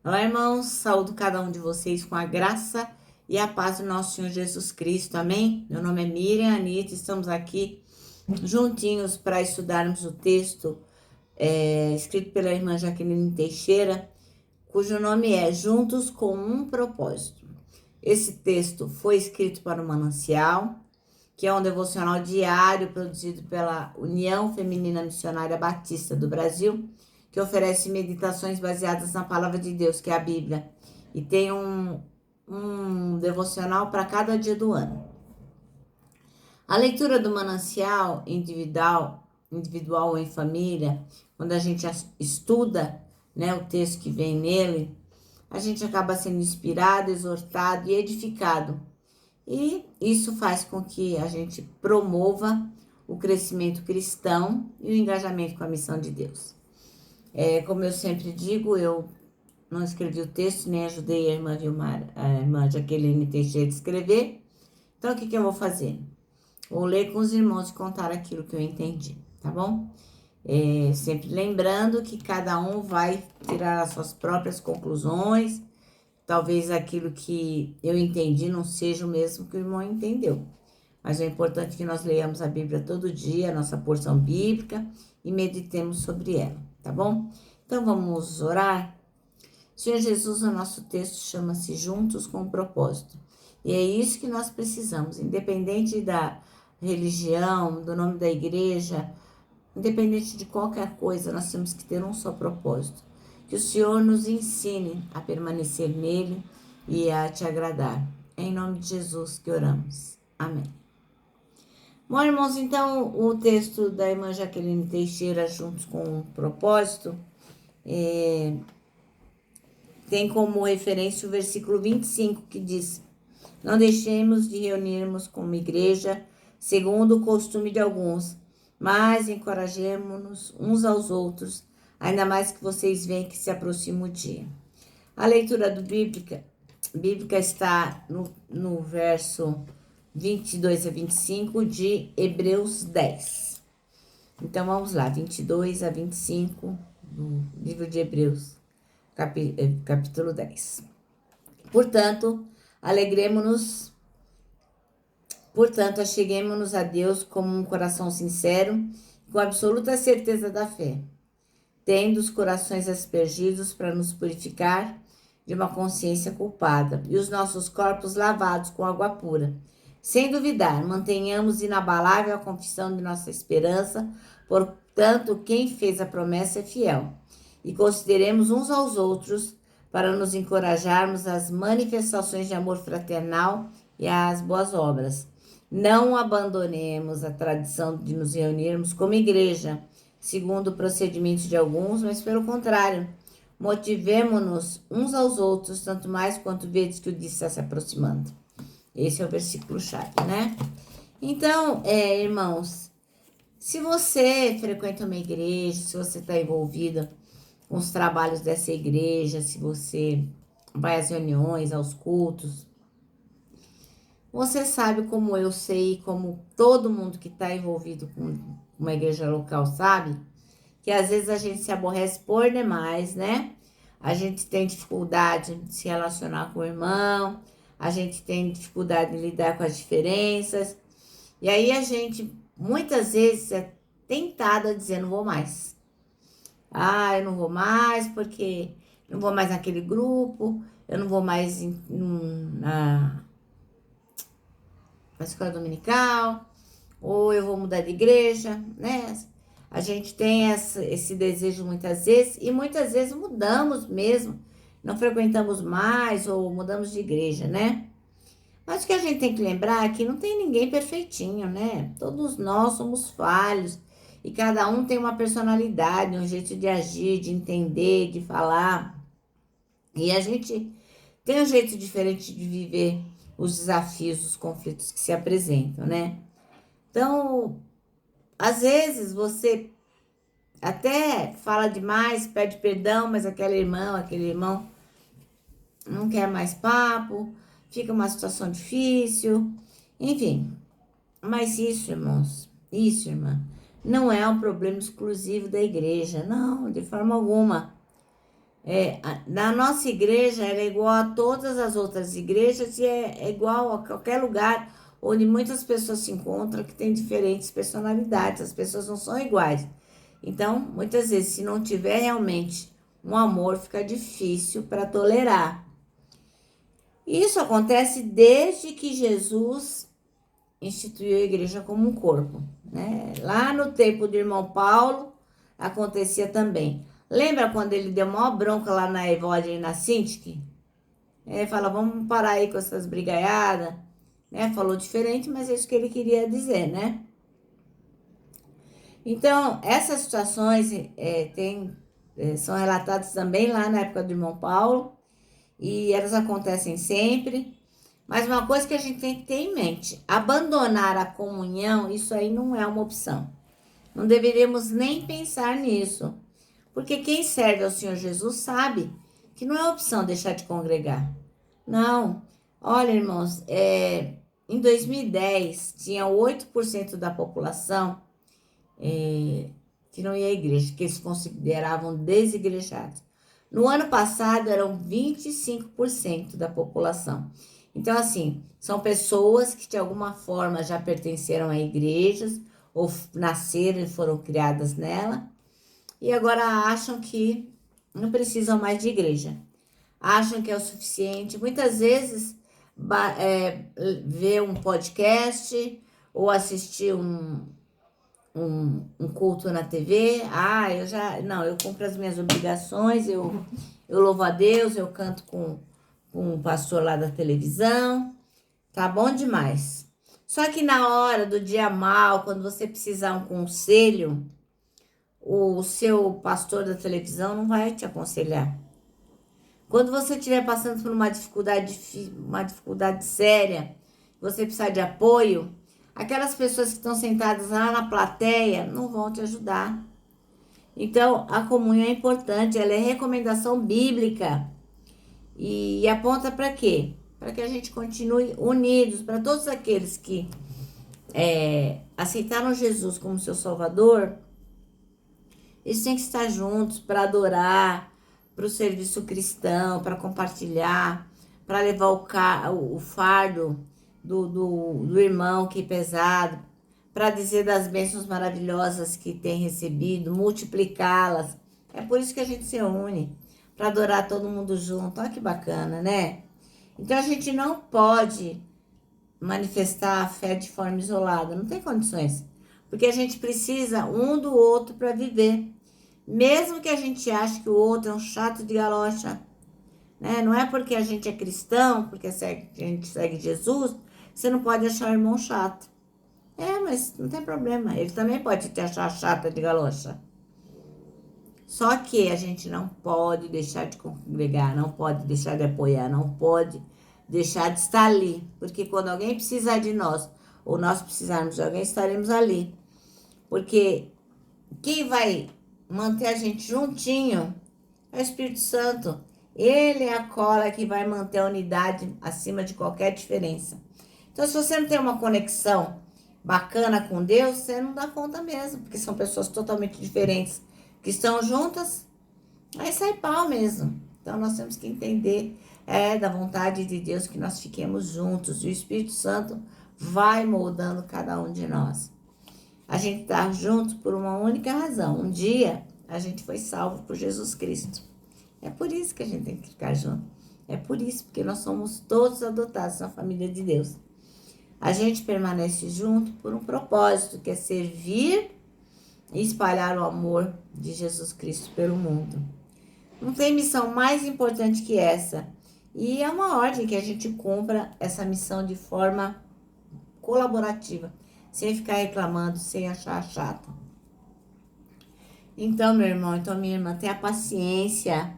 Olá, irmãos, saúdo cada um de vocês com a graça e a paz do nosso Senhor Jesus Cristo, amém? Meu nome é Miriam Anita, estamos aqui juntinhos para estudarmos o texto escrito pela irmã Jaqueline Teixeira, cujo nome é Juntos com um Propósito. Esse texto foi escrito para o Manancial, que é um devocional diário produzido pela União Feminina Missionária Batista do Brasil, que oferece meditações baseadas na palavra de Deus, que é a Bíblia, e tem um devocional para cada dia do ano. A leitura do manancial individual ou em família, quando a gente estuda, né, o texto que vem nele, a gente acaba sendo inspirado, exortado e edificado. E isso faz com que a gente promova o crescimento cristão e o engajamento com a missão de Deus. Como eu sempre digo, eu não escrevi o texto, nem ajudei a irmã Jaqueline Teixeira a escrever. Então, o que eu vou fazer? Vou ler com os irmãos e contar aquilo que eu entendi, tá bom? Sempre lembrando que cada um vai tirar as suas próprias conclusões. Talvez aquilo que eu entendi não seja o mesmo que o irmão entendeu. Mas é importante que nós leiamos a Bíblia todo dia, a nossa porção bíblica, e meditemos sobre ela, tá bom? Então vamos orar? Senhor Jesus, o nosso texto chama-se Juntos com um Propósito. E é isso que nós precisamos, independente da religião, do nome da igreja, independente de qualquer coisa, nós temos que ter um só propósito. Que o Senhor nos ensine a permanecer nele e a te agradar. É em nome de Jesus que oramos. Amém. Bom, irmãos, então o texto da irmã Jaqueline Teixeira, Juntos com um Propósito, tem como referência o versículo 25, que diz: Não deixemos de reunirmos como igreja, segundo o costume de alguns, mas encorajemo-nos uns aos outros, ainda mais que vocês veem que se aproxima o dia. A leitura bíblica está no verso 22 a 25 de Hebreus 10. Então vamos lá, 22 a 25 do livro de Hebreus, capítulo 10. Portanto, acheguemo-nos a Deus com um coração sincero, com absoluta certeza da fé, tendo os corações aspergidos para nos purificar de uma consciência culpada e os nossos corpos lavados com água pura. Sem duvidar, mantenhamos inabalável a confissão de nossa esperança, portanto, quem fez a promessa é fiel. E consideremos uns aos outros para nos encorajarmos às manifestações de amor fraternal e às boas obras. Não abandonemos a tradição de nos reunirmos como igreja, segundo o procedimento de alguns, mas pelo contrário, motivemo-nos uns aos outros, tanto mais quanto vedes que o dia está se aproximando. Esse é o versículo-chave, né? Então, irmãos, se você frequenta uma igreja, se você está envolvida com os trabalhos dessa igreja, se você vai às reuniões, aos cultos, você sabe, como eu sei, como todo mundo que está envolvido com uma igreja local sabe, que às vezes a gente se aborrece por demais, né? A gente tem dificuldade de se relacionar com o irmão, a gente tem dificuldade de lidar com as diferenças, e aí a gente muitas vezes é tentada a dizer: não vou mais. Ah, eu não vou mais porque não vou mais naquele grupo, eu não vou mais na escola dominical, ou eu vou mudar de igreja, né? A gente tem esse desejo muitas vezes, e muitas vezes mudamos mesmo, não frequentamos mais ou mudamos de igreja, né? Mas o que a gente tem que lembrar é que não tem ninguém perfeitinho, né? Todos nós somos falhos e cada um tem uma personalidade, um jeito de agir, de entender, de falar. E a gente tem um jeito diferente de viver os desafios, os conflitos que se apresentam, né? Então, às vezes você até fala demais, pede perdão, mas aquele irmão não quer mais papo, fica uma situação difícil, enfim. Mas isso, irmãos, isso, irmã, não é um problema exclusivo da igreja, não, de forma alguma. Na nossa igreja ela é igual a todas as outras igrejas e é igual a qualquer lugar onde muitas pessoas se encontram que têm diferentes personalidades, as pessoas não são iguais. Então, muitas vezes, se não tiver realmente um amor, fica difícil para tolerar. Isso acontece desde que Jesus instituiu a igreja como um corpo, né? Lá no tempo do irmão Paulo, acontecia também. Lembra quando ele deu maior bronca lá na Evódia e na Sintique? Fala, vamos parar aí com essas brigaiadas, né? Falou diferente, mas é isso que ele queria dizer, né? Então, essas situações são relatadas também lá na época do irmão Paulo, e elas acontecem sempre. Mas uma coisa que a gente tem que ter em mente, abandonar a comunhão, isso aí não é uma opção. Não deveríamos nem pensar nisso. Porque quem serve ao Senhor Jesus sabe que não é opção deixar de congregar. Não. Olha, irmãos, em 2010, tinha 8% da população que não ia à igreja, que eles consideravam desigrejados. No ano passado, eram 25% da população. Então, assim, são pessoas que de alguma forma já pertenceram a igrejas, ou nasceram e foram criadas nela, e agora acham que não precisam mais de igreja. Acham que é o suficiente. Muitas vezes, ver um podcast ou assistir um culto na TV. Eu cumpro as minhas obrigações, eu louvo a Deus, eu canto com o pastor lá da televisão. Tá bom demais. Só que na hora do dia mal, quando você precisar um conselho, o seu pastor da televisão não vai te aconselhar. Quando você estiver passando por uma dificuldade séria, você precisar de apoio, aquelas pessoas que estão sentadas lá na plateia não vão te ajudar. Então, a comunhão é importante, ela é recomendação bíblica. E aponta para quê? Para que a gente continue unidos, para todos aqueles que aceitaram Jesus como seu Salvador, eles têm que estar juntos para adorar, para o serviço cristão, para compartilhar, para levar o fardo do irmão que é pesado, para dizer das bênçãos maravilhosas que tem recebido, multiplicá-las. É por isso que a gente se une, para adorar todo mundo junto. Olha que bacana, né? Então a gente não pode manifestar a fé de forma isolada, não tem condições, porque a gente precisa um do outro para viver. Mesmo que a gente ache que o outro é um chato de galocha, né? Não é porque a gente é cristão, porque a gente segue Jesus, você não pode achar o irmão chato. Mas não tem problema, ele também pode te achar chata de galocha. Só que a gente não pode deixar de congregar, não pode deixar de apoiar, não pode deixar de estar ali. Porque quando alguém precisar de nós, ou nós precisarmos de alguém, estaremos ali. Porque quem vai manter a gente juntinho é o Espírito Santo. Ele é a cola que vai manter a unidade acima de qualquer diferença. Então, se você não tem uma conexão bacana com Deus, você não dá conta mesmo, porque são pessoas totalmente diferentes que estão juntas, aí sai pau mesmo. Então, nós temos que entender da vontade de Deus que nós fiquemos juntos. E o Espírito Santo vai moldando cada um de nós. A gente está junto por uma única razão. Um dia, a gente foi salvo por Jesus Cristo. É por isso que a gente tem que ficar junto. É por isso, porque nós somos todos adotados na família de Deus. A gente permanece junto por um propósito, que é servir e espalhar o amor de Jesus Cristo pelo mundo. Não tem missão mais importante que essa. E é uma ordem que a gente cumpra essa missão de forma colaborativa, sem ficar reclamando, sem achar chato. Então, meu irmão, minha irmã, tenha paciência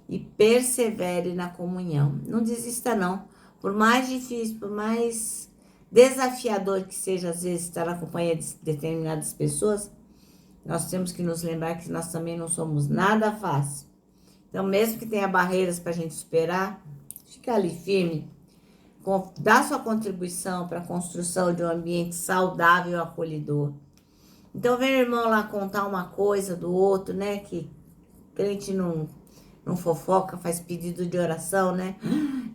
e persevere na comunhão. Não desista, não. Por mais difícil, por mais desafiador que seja, às vezes, estar na companhia de determinadas pessoas, nós temos que nos lembrar que nós também não somos nada fácil. Então, mesmo que tenha barreiras para a gente superar, fica ali firme, dá sua contribuição para a construção de um ambiente saudável e acolhedor. Então, vem o irmão lá contar uma coisa do outro, né, que crente não não fofoca, faz pedido de oração, né?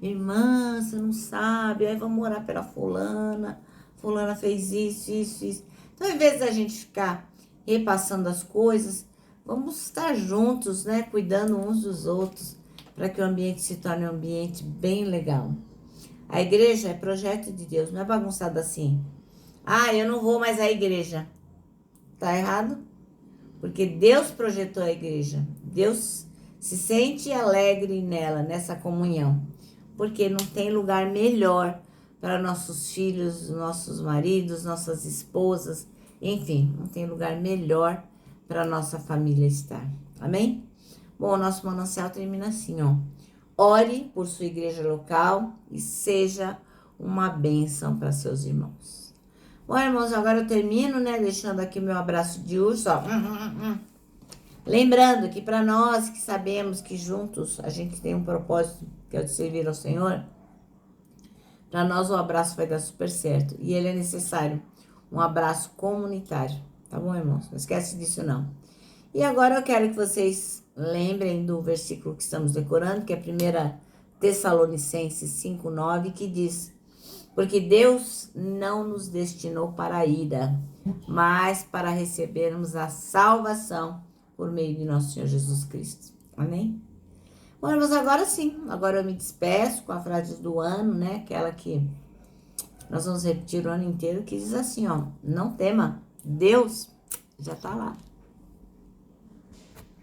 Irmã, você não sabe, aí vamos orar pela fulana. Fulana fez isso, isso, isso. Então, ao invés da gente ficar repassando as coisas, vamos estar juntos, né? Cuidando uns dos outros, para que o ambiente se torne um ambiente bem legal. A igreja é projeto de Deus, não é bagunçado assim. Ah, eu não vou mais à igreja. Tá errado? Porque Deus projetou a igreja. Deus se sente alegre nela, nessa comunhão. Porque não tem lugar melhor para nossos filhos, nossos maridos, nossas esposas. Enfim, não tem lugar melhor para nossa família estar. Amém? Bom, o nosso manancial termina assim, ó. Ore por sua igreja local e seja uma bênção para seus irmãos. Bom, irmãos, agora eu termino, né? Deixando aqui meu abraço de urso, ó. Lembrando que para nós que sabemos que juntos a gente tem um propósito, que é o de servir ao Senhor, para nós o abraço vai dar super certo. E ele é necessário, um abraço comunitário. Tá bom, irmãos? Não esquece disso, não. E agora eu quero que vocês lembrem do versículo que estamos decorando, que é 1 Tessalonicenses 5:9, que diz: porque Deus não nos destinou para a ira, mas para recebermos a salvação por meio de nosso Senhor Jesus Cristo. Amém? Bom, mas agora sim, agora eu me despeço com a frase do ano, né? Aquela que nós vamos repetir o ano inteiro, que diz assim, ó: não tema, Deus já está lá.